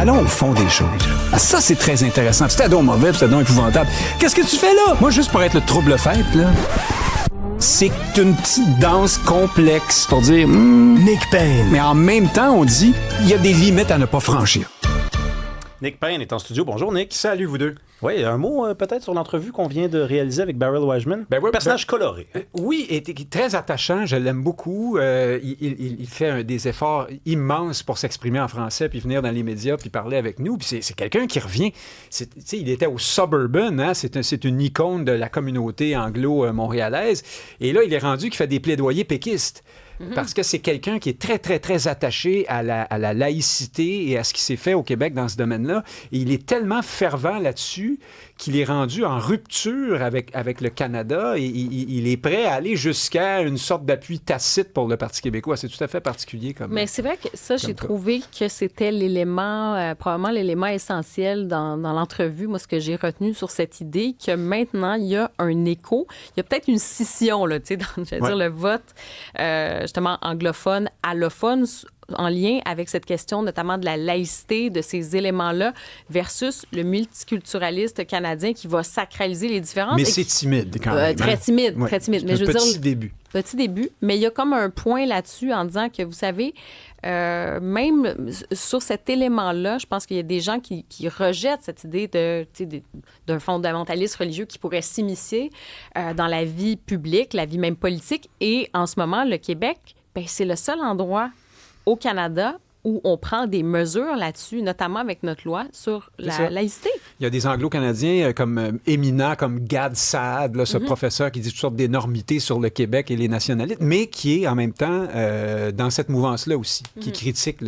Allons au fond des choses. Ah, ça, c'est très intéressant. C'était donc mauvais, c'était donc épouvantable. Qu'est-ce que tu fais là? Moi, juste pour être le trouble-fête, là. C'est une petite danse complexe pour dire Nick Payne. Mais en même temps, on dit il y a des limites à ne pas franchir. Nick Payne est en studio. Bonjour, Nick. Salut, vous deux. Oui, un mot peut-être sur l'entrevue qu'on vient de réaliser avec Beryl Wiseman. Personnage coloré. Oui, et très attachant. Je l'aime beaucoup. Il fait des efforts immenses pour s'exprimer en français, puis venir dans les médias, puis parler avec nous. Puis c'est quelqu'un qui revient. Il était au Suburban. Hein? C'est une icône de la communauté anglo-montréalaise. Et là, il est rendu qu'il fait des plaidoyers péquistes. Parce que c'est quelqu'un qui est très, très, très attaché à la laïcité et à ce qui s'est fait au Québec dans ce domaine-là. Et il est tellement fervent là-dessus qu'il est rendu en rupture avec le Canada et il est prêt à aller jusqu'à une sorte d'appui tacite pour le Parti québécois. C'est tout à fait particulier comme... Mais c'est vrai que ça, j'ai trouvé que c'était l'élément, probablement l'élément essentiel dans l'entrevue. Moi, ce que j'ai retenu sur cette idée, que maintenant, il y a un écho. Il y a peut-être une scission, là, tu sais, dire, le vote, justement, anglophone, allophone, en lien avec cette question notamment de la laïcité, de ces éléments-là, versus le multiculturaliste canadien qui va sacraliser les différences. Mais c'est timide quand même. Très timide, très timide. Mais je veux petit début. Petit début, mais il y a comme un point là-dessus en disant que, vous savez, même sur cet élément-là, je pense qu'il y a des gens qui rejettent cette idée d'un fondamentaliste religieux qui pourrait s'immiscer dans la vie publique, la vie même politique. Et en ce moment, le Québec, ben, c'est le seul endroit au Canada où on prend des mesures là-dessus, notamment avec notre loi sur la laïcité. Il y a des Anglo-Canadiens éminents comme Gad Saad, là, ce professeur qui dit toutes sortes d'énormités sur le Québec et les nationalistes, mais qui est en même temps dans cette mouvance-là aussi, qui critique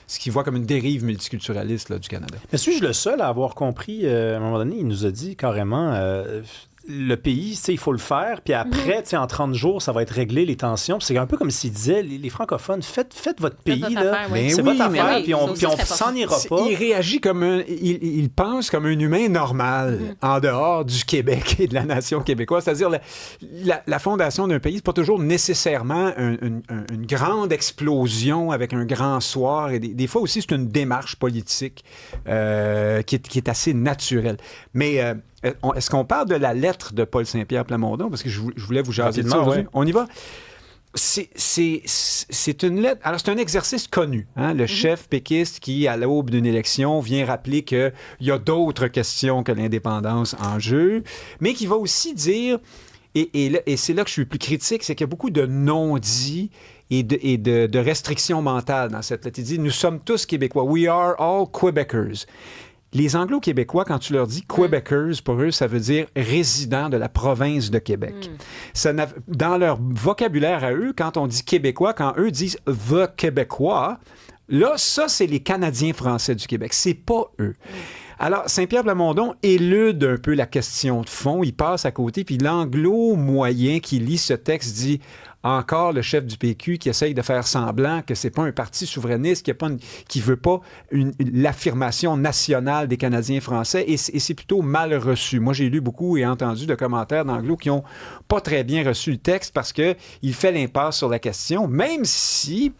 ce qu'il voit comme une dérive multiculturaliste là, du Canada. Mais suis-je le seul à avoir compris, à un moment donné, il nous a dit carrément... le pays, il faut le faire, puis après, en 30 jours, ça va être réglé, les tensions. Puis c'est un peu comme s'il disait, les francophones, faites votre pays, là. C'est votre affaire, puis on s'en ira pas. Il réagit comme il pense comme un humain normal, en dehors du Québec et de la nation québécoise. C'est-à-dire, la fondation d'un pays, c'est pas toujours nécessairement une grande explosion avec un grand soir. Et des fois aussi, c'est une démarche politique qui est assez naturelle. Mais... est-ce qu'on parle de la lettre de Paul Saint-Pierre Plamondon? Parce que je voulais vous jaser de ça aujourd'hui. Ouais. On y va. C'est une lettre... Alors, c'est un exercice connu. Hein? Le chef péquiste qui, à l'aube d'une élection, vient rappeler qu'il y a d'autres questions que l'indépendance en jeu, mais qui va aussi dire... Et c'est là que je suis plus critique, c'est qu'il y a beaucoup de non-dits et de restrictions mentales dans cette lettre. Il dit « Nous sommes tous Québécois. We are all Quebecers ». Les Anglo-Québécois, quand tu leur dis Quebecers, pour eux, ça veut dire résidents de la province de Québec. Dans leur vocabulaire à eux, quand on dit Québécois, quand eux disent The Québécois, là, ça, c'est les Canadiens français du Québec. C'est pas eux. Alors, Saint-Pierre Plamondon élude un peu la question de fond. Il passe à côté, puis l'anglo moyen qui lit ce texte dit encore le chef du PQ qui essaye de faire semblant que c'est pas un parti souverainiste, qui veut pas l'affirmation nationale des Canadiens français, et c'est plutôt mal reçu. Moi, j'ai lu beaucoup et entendu de commentaires d'anglo qui ont pas très bien reçu le texte parce que il fait l'impasse sur la question, même si...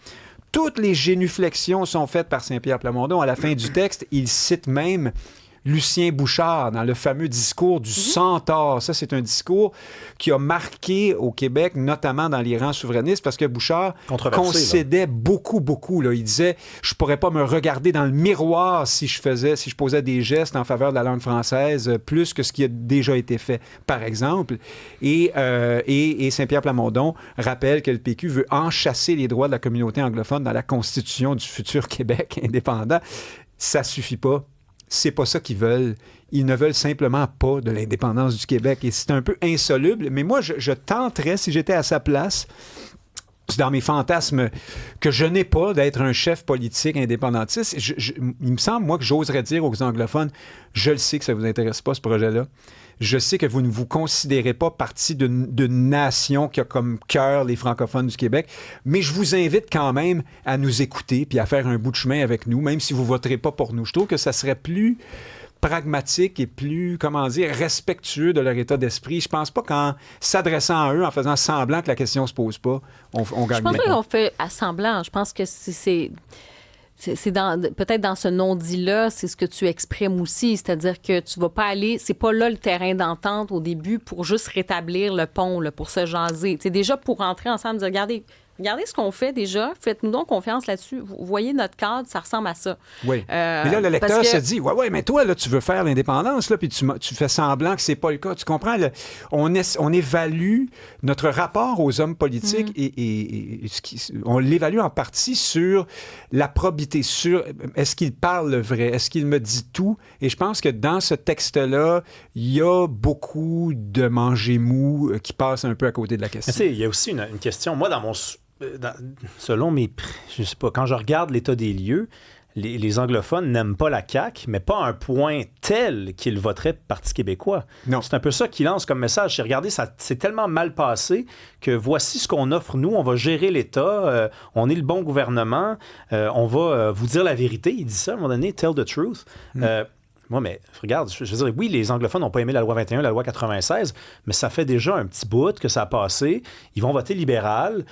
Toutes les génuflexions sont faites par Saint-Pierre Plamondon. À la fin du texte, il cite même Lucien Bouchard dans le fameux discours du Centaure. Ça, c'est un discours qui a marqué au Québec, notamment dans les rangs souverainistes, parce que Bouchard concédait beaucoup. Là. Il disait « Je pourrais pas me regarder dans le miroir si je posais des gestes en faveur de la langue française plus que ce qui a déjà été fait, par exemple. » Et Saint-Pierre Plamondon rappelle que le PQ veut enchasser les droits de la communauté anglophone dans la constitution du futur Québec indépendant. Ça suffit pas. C'est pas ça qu'ils veulent. Ils ne veulent simplement pas de l'indépendance du Québec. Et c'est un peu insoluble. Mais moi, je tenterais, si j'étais à sa place, c'est dans mes fantasmes que je n'ai pas d'être un chef politique indépendantiste. Il me semble, moi, que j'oserais dire aux anglophones, je le sais que ça ne vous intéresse pas, ce projet-là. Je sais que vous ne vous considérez pas partie d'une nation qui a comme cœur les francophones du Québec, mais je vous invite quand même à nous écouter puis à faire un bout de chemin avec nous, même si vous ne voterez pas pour nous. Je trouve que ça serait plus pragmatique et plus, respectueux de leur état d'esprit. Je pense pas qu'en s'adressant à eux, en faisant semblant que la question se pose pas, on gagne. Je pense pas qu'on fait à semblant. Je pense que c'est... peut-être dans ce non-dit-là, c'est ce que tu exprimes aussi, c'est-à-dire que tu vas pas aller, c'est pas là le terrain d'entente au début pour juste rétablir le pont, là, pour se jaser. C'est déjà pour rentrer ensemble, dire, regardez ce qu'on fait déjà, faites-nous donc confiance là-dessus. Vous voyez notre cadre, ça ressemble à ça. Oui. Mais là, le lecteur se dit, ouais, mais toi, là, tu veux faire l'indépendance, là, puis tu fais semblant que c'est pas le cas. Tu comprends? On évalue notre rapport aux hommes politiques et on l'évalue en partie sur la probité, sur est-ce qu'il parle le vrai, est-ce qu'il me dit tout? Et je pense que dans ce texte-là, il y a beaucoup de manger mou qui passe un peu à côté de la question. Tu sais, il y a aussi une question. Moi, selon je sais pas, quand je regarde l'état des lieux, les anglophones n'aiment pas la CAQ, mais pas à un point tel qu'ils voteraient Parti québécois. Non. C'est un peu ça qu'ils lancent comme message. C'est, regardez, ça c'est tellement mal passé que voici ce qu'on offre nous. On va gérer l'État. On est le bon gouvernement. On va vous dire la vérité. Il dit ça à un moment donné, tell the truth. Moi, mais regarde, je veux dire, oui, les anglophones n'ont pas aimé la loi 21, la loi 96, mais ça fait déjà un petit bout que ça a passé. Ils vont voter libéral.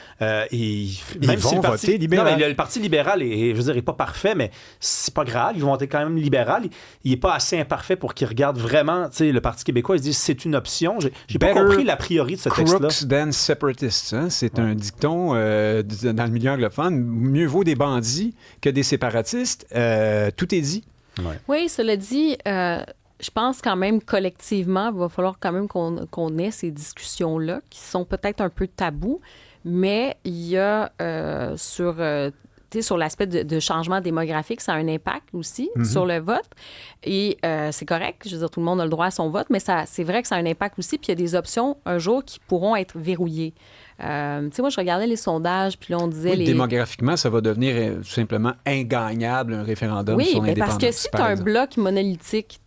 Ils vont voter libéral. Non, mais le Parti libéral, je veux dire, n'est pas parfait, mais c'est pas grave. Ils vont voter quand même libéral. Il n'est pas assez imparfait pour qu'ils regardent vraiment, tu sais, le Parti québécois. Ils se disent, c'est une option. J'ai pas compris l'a priori de ce texte-là. Crooks than separatists. Hein? C'est un dicton dans le milieu anglophone. Mieux vaut des bandits que des séparatistes. Tout est dit. Ouais. Oui, cela dit, je pense quand même collectivement, il va falloir quand même qu'on ait ces discussions-là qui sont peut-être un peu tabous, mais il y a sur l'aspect de changement démographique, ça a un impact aussi sur le vote. Et c'est correct, je veux dire, tout le monde a le droit à son vote, mais c'est vrai que ça a un impact aussi, puis il y a des options un jour qui pourront être verrouillées. Tu sais, moi, je regardais les sondages, puis là, on disait... Oui, démographiquement, ça va devenir tout simplement ingagnable, un référendum sur l'indépendance. Oui, parce que si tu as un bloc monolithique,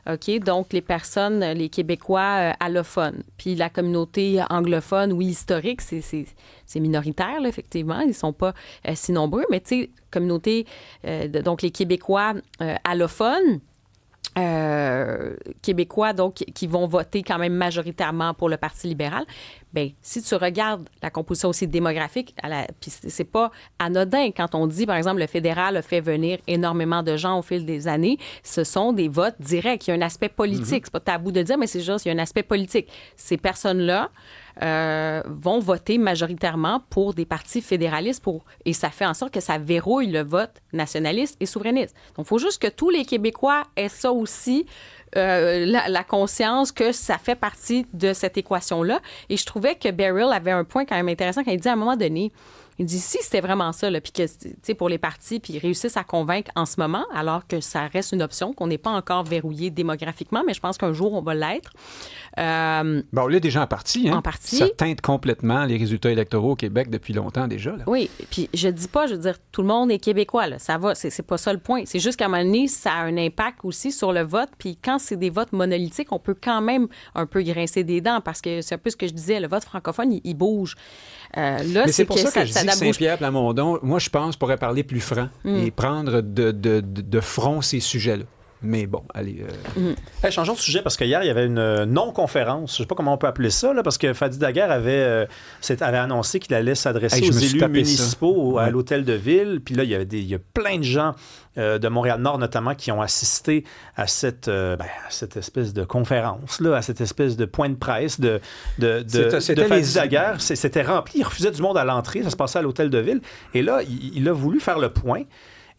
OK, donc les personnes, les Québécois allophones, puis la communauté anglophone, oui, historique, c'est minoritaire, là, effectivement, ils ne sont pas si nombreux, mais tu sais, communauté, donc les Québécois allophones, Québécois, donc, qui vont voter quand même majoritairement pour le Parti libéral, bien, si tu regardes la composition aussi démographique, puis c'est pas anodin quand on dit, par exemple, le fédéral a fait venir énormément de gens au fil des années, ce sont des votes directs. Il y a un aspect politique. C'est pas tabou de le dire, mais c'est juste, il y a un aspect politique. Ces personnes-là vont voter majoritairement pour des partis fédéralistes et ça fait en sorte que ça verrouille le vote nationaliste et souverainiste. Donc, il faut juste que tous les Québécois aient ça aussi, la conscience que ça fait partie de cette équation-là. Et je trouvais que Beryl avait un point quand même intéressant quand il dit à un moment donné, il dit si c'était vraiment ça, là, puis que, tu sais, pour les partis, puis ils réussissent à convaincre en ce moment, alors que ça reste une option, qu'on n'est pas encore verrouillé démographiquement, mais je pense qu'un jour, on va l'être. On l'est déjà en partie. Hein? En partie. Ça teinte complètement les résultats électoraux au Québec depuis longtemps déjà. Là. Oui, puis je dis pas, je veux dire, tout le monde est québécois, là, ça va, c'est pas ça le point. C'est juste qu'à un moment donné, ça a un impact aussi sur le vote, puis quand c'est des votes monolithiques, on peut quand même un peu grincer des dents, parce que c'est un peu ce que je disais, le vote francophone, il bouge. Là, mais c'est pour ça que je dis que Saint-Pierre Plamondon, moi, je pense, pourrait parler plus franc et prendre de front ces sujets-là. Mais bon, allez... Hey, changeons de sujet, parce qu'hier, il y avait une non-conférence. Je ne sais pas comment on peut appeler ça, là, parce que Fadi Daguerre avait annoncé qu'il allait s'adresser aux élus municipaux à l'hôtel de ville. Puis là, il y a plein de gens de Montréal-Nord, notamment, qui ont assisté à cette espèce de conférence, là, à cette espèce de point de presse de Fadi Daguerre. C'était rempli. Il refusait du monde à l'entrée. Ça se passait à l'hôtel de ville. Et là, il a voulu faire le point.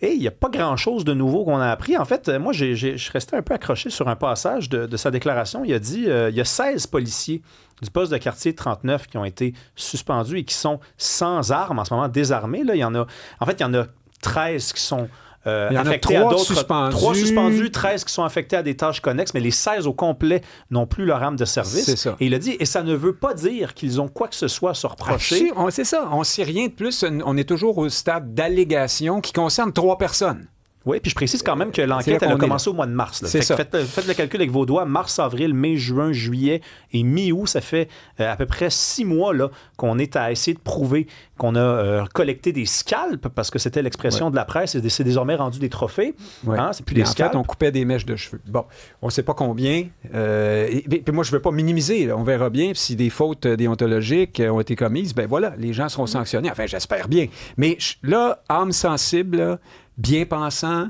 Et il n'y a pas grand-chose de nouveau qu'on a appris. En fait, moi, je restais un peu accroché sur un passage de sa déclaration. Il a dit il y a 16 policiers du poste de quartier 39 qui ont été suspendus et qui sont sans armes, en ce moment désarmés. Là, il y en a 13 qui sont affectés à d'autres. 3 suspendus, 13 qui sont affectés à des tâches connexes, mais les 16 au complet n'ont plus leur arme de service. C'est ça. Et il a dit, et ça ne veut pas dire qu'ils ont quoi que ce soit à se reprocher. C'est ça. On ne sait rien de plus. On est toujours au stade d'allégation qui concerne 3 personnes. Oui, puis je précise quand même que l'enquête, elle a commencé au mois de mars. Là. C'est ça. Faites le calcul avec vos doigts. Mars, avril, mai, juin, juillet et mi-août, ça fait à peu près 6 mois là, qu'on est à essayer de prouver qu'on a collecté des scalps, parce que c'était l'expression de la presse, et c'est désormais rendu des trophées. Ouais. Hein, c'est plus des scalps. En fait, on coupait des mèches de cheveux. Bon, on ne sait pas combien. Puis moi, je ne veux pas minimiser. Là. On verra bien si des fautes déontologiques ont été commises. Ben voilà, les gens seront sanctionnés. Enfin, j'espère bien. Mais là, âme sensible, là, bien pensants,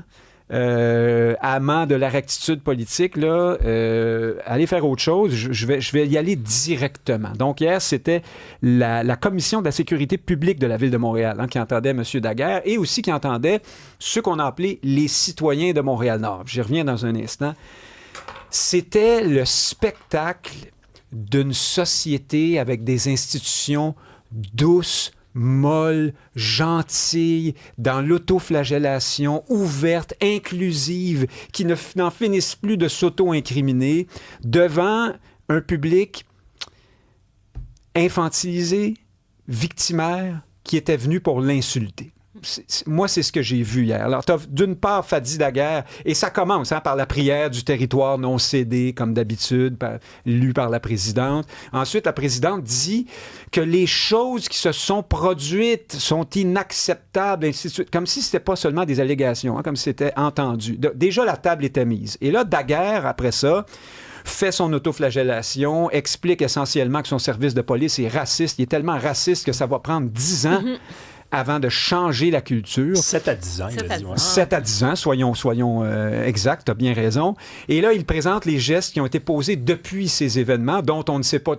amants de la rectitude politique, là, allez faire autre chose. Je vais y aller directement. Donc, hier, c'était la Commission de la sécurité publique de la Ville de Montréal qui entendait M. Daguerre et aussi qui entendait ceux qu'on a appelés les citoyens de Montréal-Nord. J'y reviens dans un instant. C'était le spectacle d'une société avec des institutions douces, molles, gentilles, dans l'autoflagellation, ouvertes, inclusives, qui n'en finissent plus de s'auto-incriminer, devant un public infantilisé, victimaire, qui était venu pour l'insulter. Moi, c'est ce que j'ai vu hier. Alors, tu as d'une part Fadi Daguerre, et ça commence par la prière du territoire non cédé, comme d'habitude, lue par la présidente. Ensuite, la présidente dit que les choses qui se sont produites sont inacceptables, ainsi de suite, comme si c'était pas seulement des allégations, comme si c'était entendu. Déjà, la table était mise. Et là, Daguerre, après ça, fait son autoflagellation, explique essentiellement que son service de police est raciste. Il est tellement raciste que ça va prendre 10 ans avant de changer la culture. 7 à 10 ans, il a dit. 7 à 10 ans, soyons exacts, tu as bien raison. Et là, il présente les gestes qui ont été posés depuis ces événements, dont on ne sait pas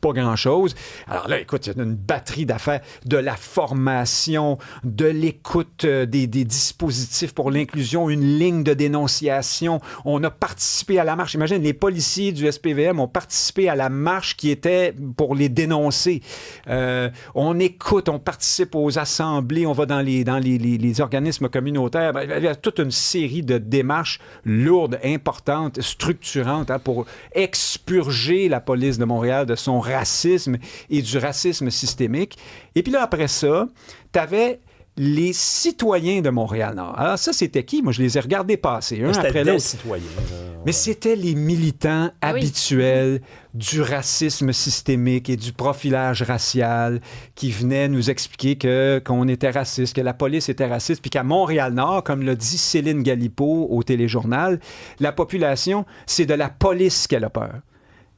grand-chose. Alors là, écoute, il y a une batterie d'affaires, de la formation, de l'écoute des dispositifs pour l'inclusion, une ligne de dénonciation. On a participé à la marche. Imagine, les policiers du SPVM ont participé à la marche qui était pour les dénoncer. On écoute, on participe aux assemblées, on va dans les organismes communautaires. Il y a toute une série de démarches lourdes, importantes, structurantes pour expurger la police de Montréal de son racisme et du racisme systémique. Et puis là, après ça, tu avais les citoyens de Montréal-Nord. Alors ça, c'était qui? Moi, je les ai regardés passer, un après l'autre. Citoyens. Mais c'était les militants habituels du racisme systémique et du profilage racial qui venaient nous expliquer qu'on était raciste, que la police était raciste, puis qu'à Montréal-Nord, comme l'a dit Céline Galipeau au téléjournal, la population, c'est de la police qu'elle a peur.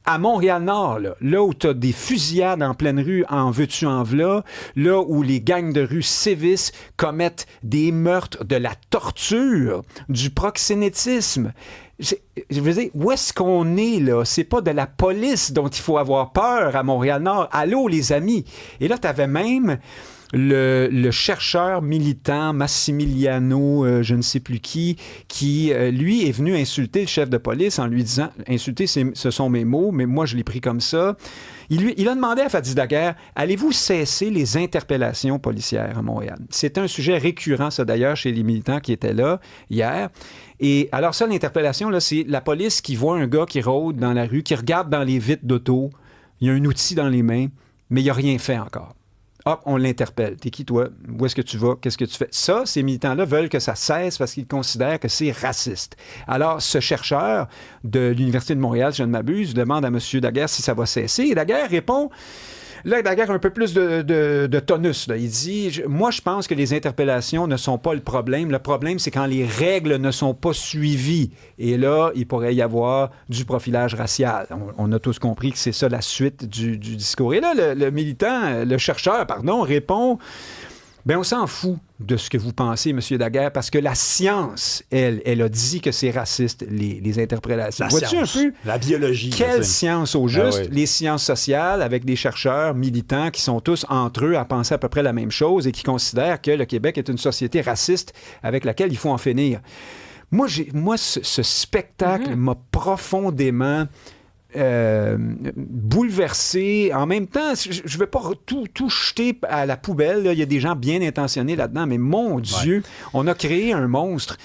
À Montréal-Nord, là où tu as des fusillades en pleine rue, en veux-tu, en v'là, là où les gangs de rue sévissent, commettent des meurtres, de la torture, du proxénétisme. Je veux dire, où est-ce qu'on est, là? C'est pas de la police dont il faut avoir peur à Montréal-Nord. Allô, les amis! Et là, tu avais même le chercheur militant Massimiliano, je ne sais plus qui, lui, est venu insulter le chef de police en lui disant, insulter, ce sont mes mots, mais moi, je l'ai pris comme ça. Il a demandé à Fadi Daguerre, allez-vous cesser les interpellations policières à Montréal? C'est un sujet récurrent, ça, d'ailleurs, chez les militants qui étaient là hier. Et alors ça, l'interpellation, là, c'est la police qui voit un gars qui rôde dans la rue, qui regarde dans les vitres d'auto, il y a un outil dans les mains, mais il n'a rien fait encore. Hop, on l'interpelle. T'es qui, toi? Où est-ce que tu vas? Qu'est-ce que tu fais? Ça, ces militants-là veulent que ça cesse parce qu'ils considèrent que c'est raciste. Alors, ce chercheur de l'Université de Montréal, si je ne m'abuse, demande à M. Daguerre si ça va cesser. Et Daguerre répond... Là, Daguerre a un peu plus de tonus. Là. Il dit, moi, je pense que les interpellations ne sont pas le problème. Le problème, c'est quand les règles ne sont pas suivies. Et là, il pourrait y avoir du profilage racial. On a tous compris que c'est ça la suite du discours. Et là, le chercheur, répond... Bien, on s'en fout de ce que vous pensez, M. Daguerre, parce que la science, elle a dit que c'est raciste, les interpellations. Vois-tu un peu? La biologie. Quelle science au juste? Les sciences sociales, avec des chercheurs militants qui sont tous entre eux à penser à peu près la même chose et qui considèrent que le Québec est une société raciste avec laquelle il faut en finir. Moi, ce spectacle m'a profondément... bouleversé. En même temps, je ne vais pas tout jeter à la poubelle. Là. Il y a des gens bien intentionnés là-dedans, mais mon Dieu, on a créé un monstre.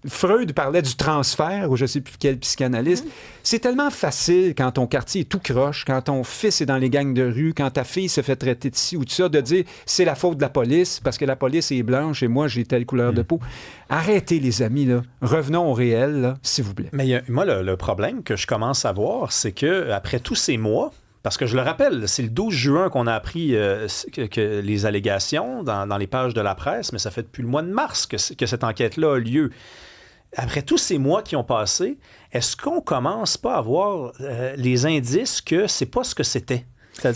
Freud parlait du transfert, ou je ne sais plus quel psychanalyste. C'est tellement facile quand ton quartier est tout croche, quand ton fils est dans les gangs de rue, quand ta fille se fait traiter de ci ou de ça, de dire c'est la faute de la police parce que la police est blanche et moi j'ai telle couleur de peau. Arrêtez les amis, là. Revenons au réel, là, s'il vous plaît. Mais moi, le problème que je commence à voir, c'est que après tous ces mois, parce que je le rappelle, c'est le 12 juin qu'on a appris que les allégations dans les pages de la presse, mais ça fait depuis le mois de mars que cette enquête-là a lieu. Après tous ces mois qui ont passé, est-ce qu'on commence pas à voir les indices que c'est pas ce que c'était?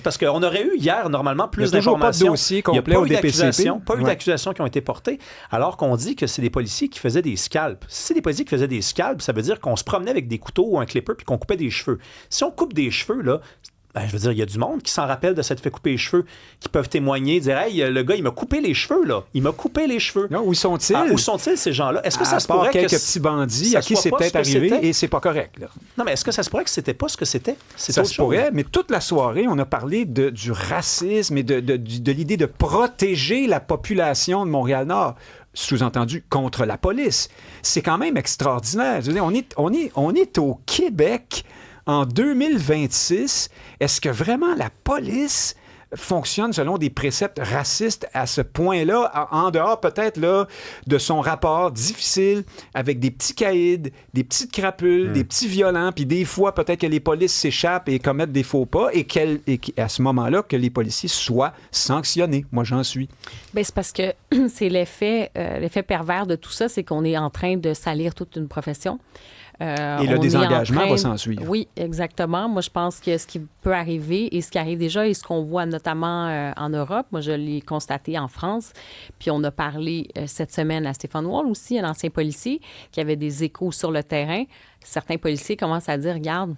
Parce qu'on aurait eu hier, normalement, plus Il y a toujours pas de d'informations. dossier Il n'y a complet pas au eu DPCP. pas eu d'accusations qui ont été portées, alors qu'on dit que c'est des policiers qui faisaient des scalps. Si c'est des policiers qui faisaient des scalps, ça veut dire qu'on se promenait avec des couteaux ou un clipper puis qu'on coupait des cheveux. Si on coupe des cheveux, là, je veux dire, il y a du monde qui s'en rappelle de s'être fait couper les cheveux, qui peuvent témoigner, dire « Hey, le gars, il m'a coupé les cheveux, là. Il m'a coupé les cheveux. » Non, où sont-ils? Où sont-ils, ces gens-là? Est-ce que ça se part pourrait quelques que petits bandits ça à qui soit c'est pas peut-être ce que arrivé c'était? et c'est pas correct, là. Non, mais est-ce que ça se pourrait que c'était pas ce que c'était? C'est Ça autre se chose. pourrait, mais toute la soirée, on a parlé du racisme et de l'idée de protéger la population de Montréal-Nord. Sous-entendu, contre la police. C'est quand même extraordinaire. Je veux dire, on est au Québec en 2026. Est-ce que vraiment la police fonctionne selon des préceptes racistes à ce point-là, en dehors peut-être là, de son rapport difficile avec des petits caïds, des petites crapules, des petits violents, puis des fois peut-être que les polices s'échappent et commettent des faux pas et qu'à ce moment-là, que les policiers soient sanctionnés. Moi, j'en suis. Bien, c'est parce que c'est l'effet pervers de tout ça, c'est qu'on est en train de salir toute une profession. Et le désengagement va s'en suivre. Oui, exactement. Moi, je pense que ce qui peut arriver et ce qui arrive déjà et ce qu'on voit notamment en Europe, moi, je l'ai constaté en France, puis on a parlé cette semaine à Stéphane Wall aussi, un ancien policier, qui avait des échos sur le terrain. Certains policiers commencent à dire, regarde,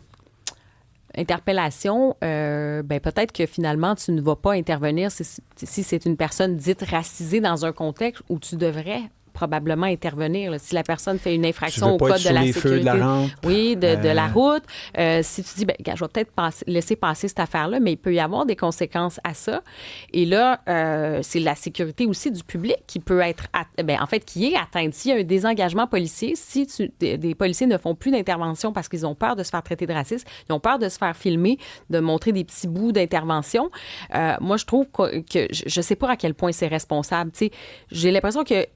interpellation, peut-être que finalement, tu ne vas pas intervenir si c'est une personne dite racisée dans un contexte où tu devrais probablement intervenir. Là. Si la personne fait une infraction au code de la sécurité, de la route, si tu dis, je vais peut-être laisser passer cette affaire-là, mais il peut y avoir des conséquences à ça. Et là, c'est la sécurité aussi du public qui peut être, qui est atteinte. S'il y a un désengagement policier, si des policiers ne font plus d'intervention parce qu'ils ont peur de se faire traiter de raciste, ils ont peur de se faire filmer, de montrer des petits bouts d'intervention, moi, je trouve que je ne sais pas à quel point c'est responsable. Tu sais, j'ai l'impression que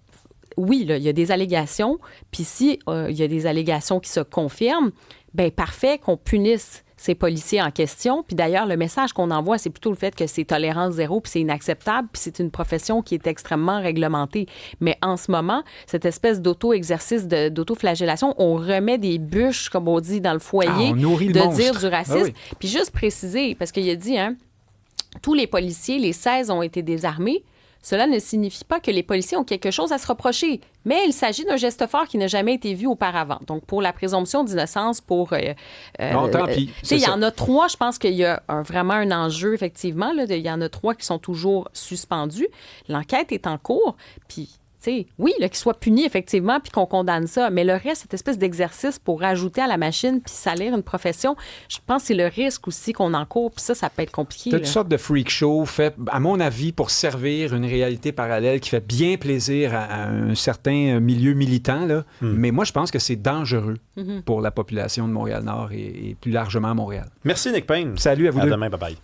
oui, là, il y a des allégations, puis si il y a des allégations qui se confirment, bien, parfait qu'on punisse ces policiers en question. Puis d'ailleurs, le message qu'on envoie, c'est plutôt le fait que c'est tolérance zéro, puis c'est inacceptable, puis c'est une profession qui est extrêmement réglementée. Mais en ce moment, cette espèce d'auto-exercice, d'auto-flagellation, on remet des bûches, comme on dit, dans le foyer, de dire du racisme. Ah oui. Puis juste préciser, parce qu'il a dit, tous les policiers, les 16 ont été désarmés. Cela ne signifie pas que les policiers ont quelque chose à se reprocher, mais il s'agit d'un geste fort qui n'a jamais été vu auparavant. Donc, pour la présomption d'innocence, non, tant pis. Il y en a 3, je pense qu'il y a vraiment un enjeu, effectivement. Là, il y en a 3 qui sont toujours suspendus. L'enquête est en cours, puis... oui, qu'il soit puni, effectivement, puis qu'on condamne ça. Mais le reste, cette espèce d'exercice pour rajouter à la machine puis salir une profession, je pense que c'est le risque aussi qu'on encourt. Puis ça peut être compliqué. Toutes sortes de freak show fait, à mon avis, pour servir une réalité parallèle qui fait bien plaisir à un certain milieu militant. Là. Mais moi, je pense que c'est dangereux pour la population de Montréal-Nord et plus largement à Montréal. Merci, Nick Payne. Salut à vous deux. À demain, bye-bye.